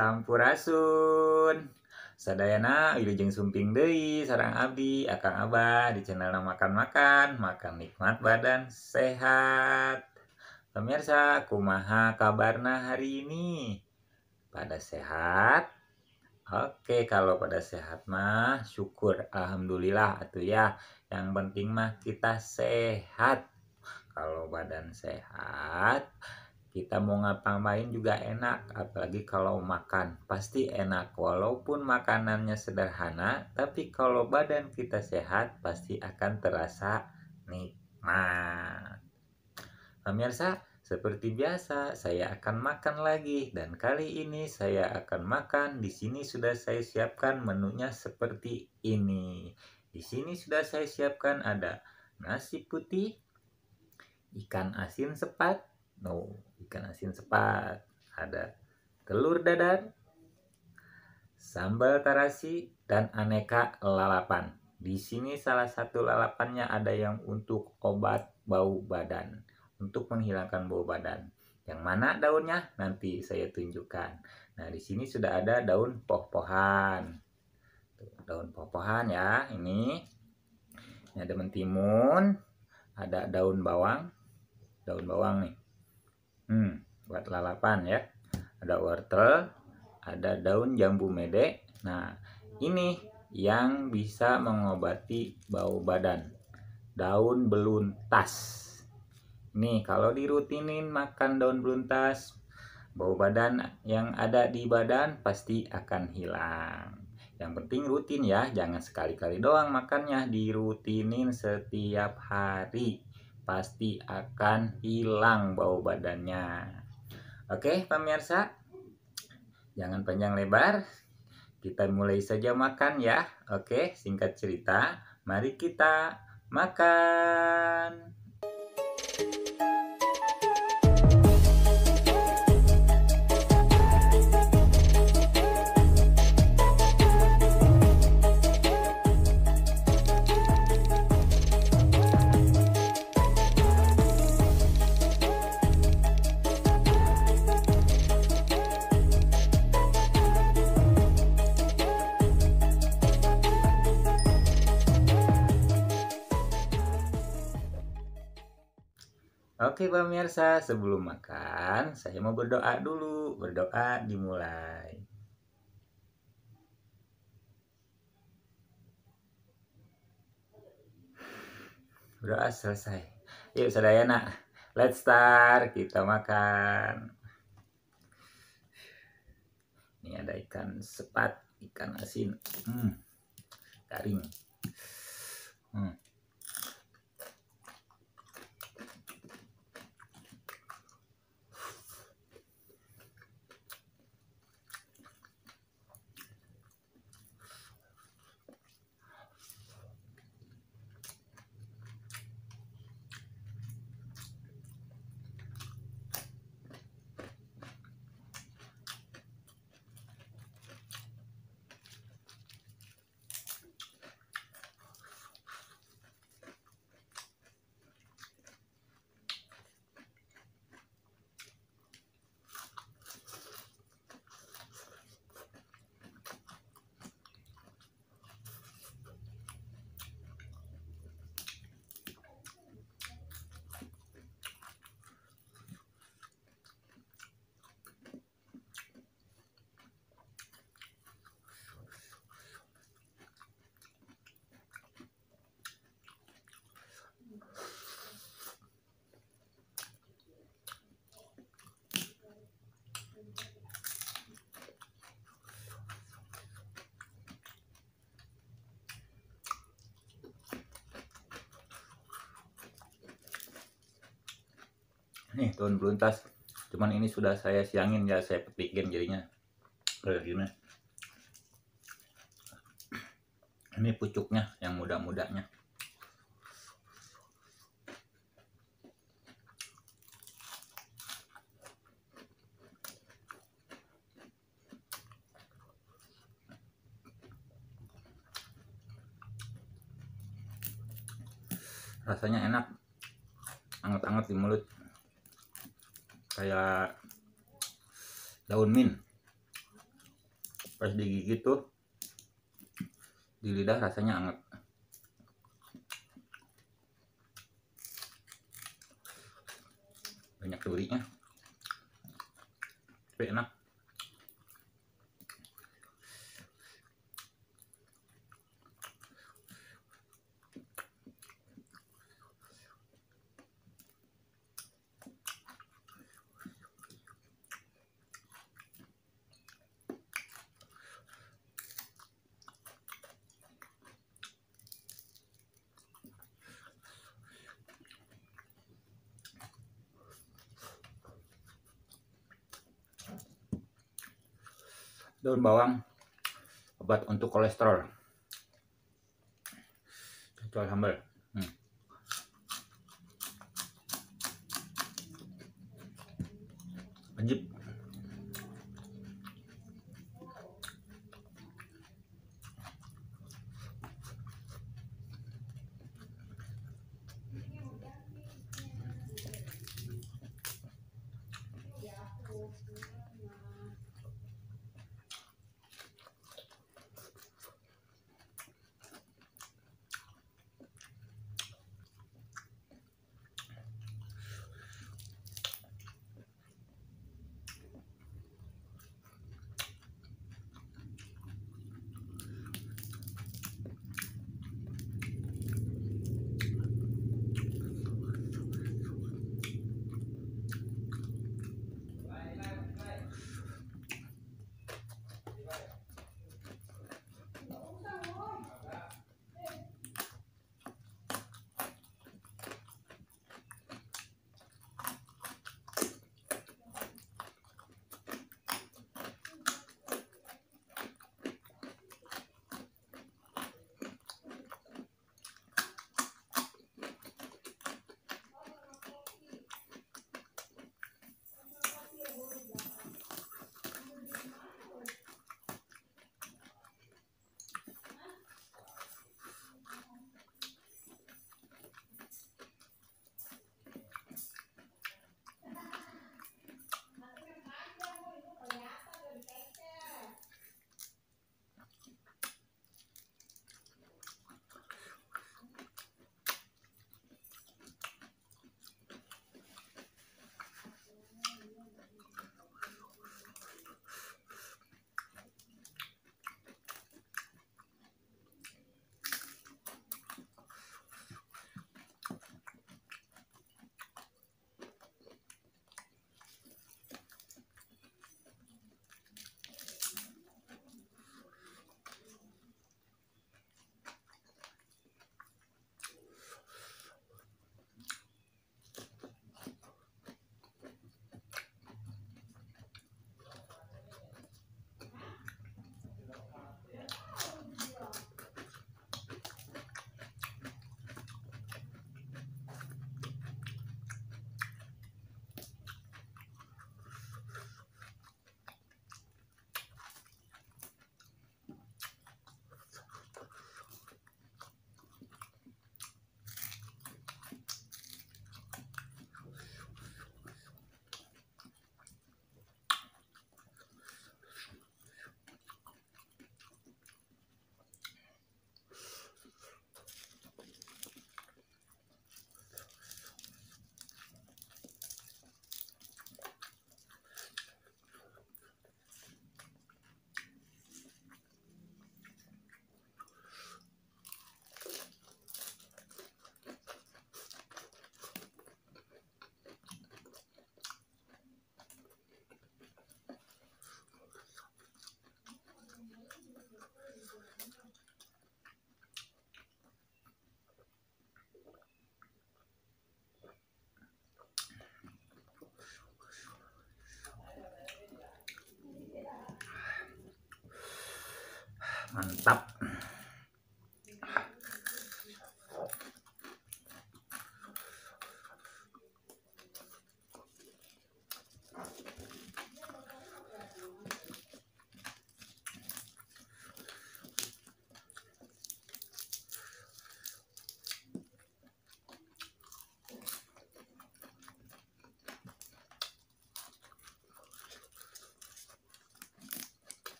Sampurasun. Sadayana wilujeng sumping deui sareng abdi Akang Abah di channel makan-makan, makan nikmat badan sehat. Pemirsa, kumaha kabarna hari ini? Pada sehat? Oke, kalau pada sehat mah syukur alhamdulillah atuh ya. Yang penting mah kita sehat. Kalau badan sehat, kita mau ngapain juga enak, apalagi kalau makan pasti enak. Walaupun makanannya sederhana, tapi kalau badan kita sehat pasti akan terasa nikmat. Pemirsa, seperti biasa saya akan makan lagi, dan kali ini saya akan makan. Di sini sudah saya siapkan menunya seperti ini. Di sini sudah saya siapkan ada nasi putih, ikan asin sepat, ikan asin sepat, ada telur dadar, sambal tarasi, dan aneka lalapan. Di sini salah satu lalapannya ada yang untuk obat bau badan, untuk menghilangkan bau badan. Yang mana daunnya nanti saya tunjukkan. Nah, di sini sudah ada daun poh-pohan. Daun poh-pohan ya, ini ada mentimun, ada daun bawang nih. Buat lalapan ya. Ada wortel, ada daun jambu mede. Nah, ini yang bisa mengobati bau badan. Daun beluntas. Nih, kalau dirutinin makan daun beluntas, bau badan yang ada di badan pasti akan hilang. Yang penting rutin ya, jangan sekali-kali doang makannya, dirutinin setiap hari. Pasti akan hilang bau badannya. Oke, pemirsa, jangan panjang lebar, kita mulai saja makan ya. Oke, singkat cerita, mari kita makan. Oke pemirsa, sebelum makan, saya mau berdoa dulu. Berdoa dimulai. Berdoa selesai. Yuk sadayana, let's start, kita makan. Ini ada ikan sepat, ikan asin, garing. Nih daun beluntas, cuman ini sudah saya siangin ya, saya petikin jadinya kayak gini. Ini pucuknya yang muda-mudanya. Rasanya enak, anget-anget di mulut, kayak daun mint. Pas digigit tuh di lidah rasanya anget. Banyak durinya, tapi enak. Daun bawang obat untuk kolesterol. Cocol sambal. Wajib.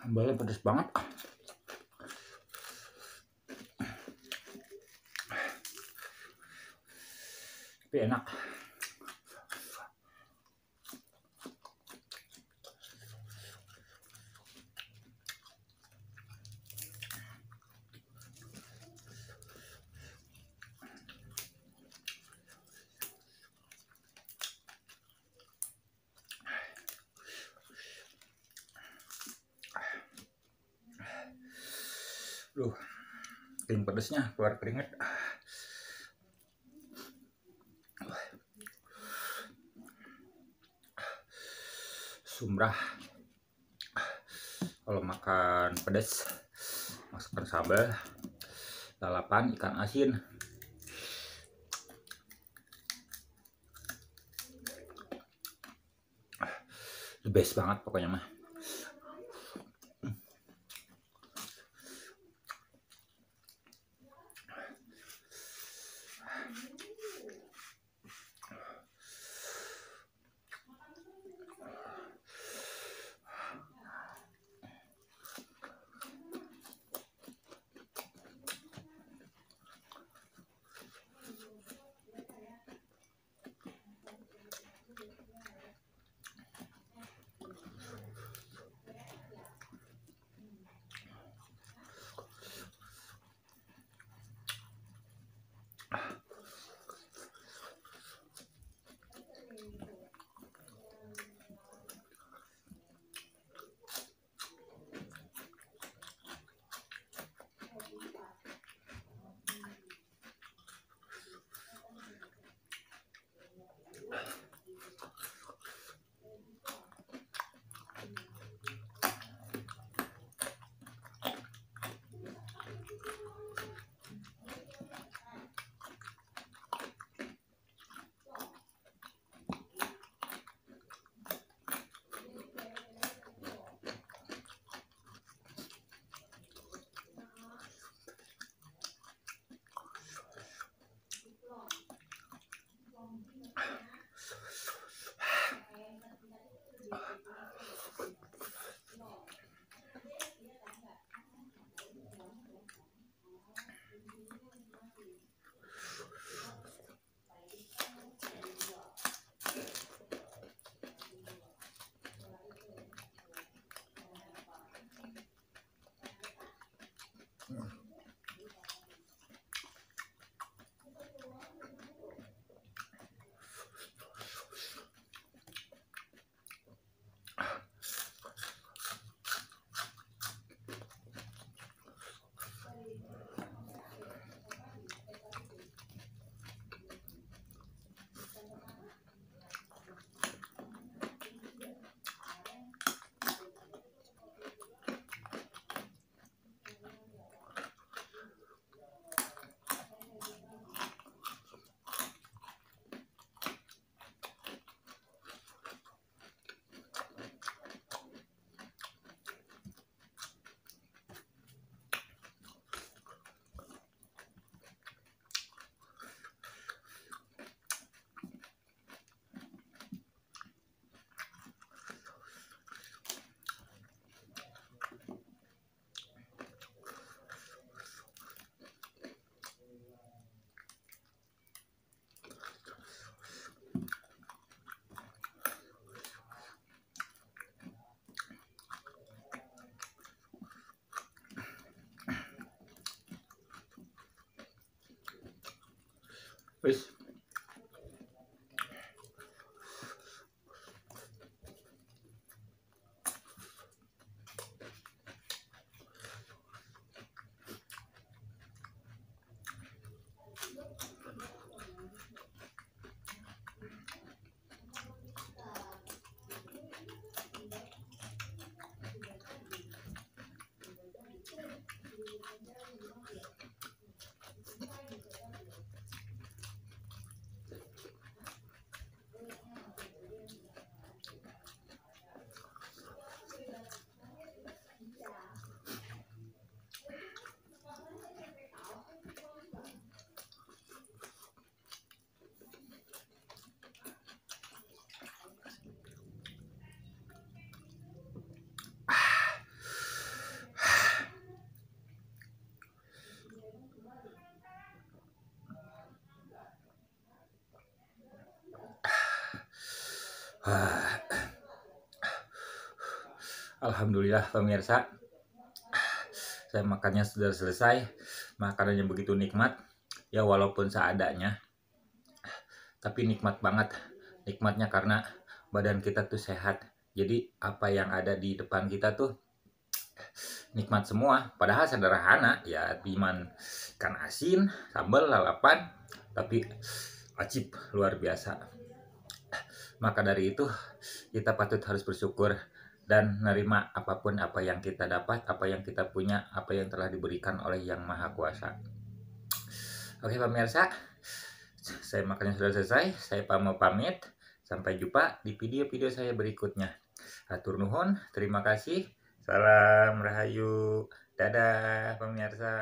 Sambalnya pedas banget. Tapi enak. Duh, saking pedesnya keluar keringet. Sumrah kalau makan pedas, masukkan sambal, lalapan ikan asin. The best banget pokoknya mah. Wis. Alhamdulillah pemirsa, saya makannya sudah selesai. Makanannya begitu nikmat, ya walaupun seadanya, tapi nikmat banget. Nikmatnya karena badan kita tuh sehat. Jadi apa yang ada di depan kita tuh nikmat semua. Padahal sederhana, ya piman ikan asin, sambal, lalapan, tapi acip luar biasa. Maka dari itu kita patut harus bersyukur dan menerima apapun apa yang kita dapat, apa yang kita punya, apa yang telah diberikan oleh Yang Maha Kuasa. Oke pemirsa, saya makannya sudah selesai. Saya mau pamit. Sampai jumpa di video-video saya berikutnya. Hatur nuhun, terima kasih. Salam Rahayu. Dadah pemirsa.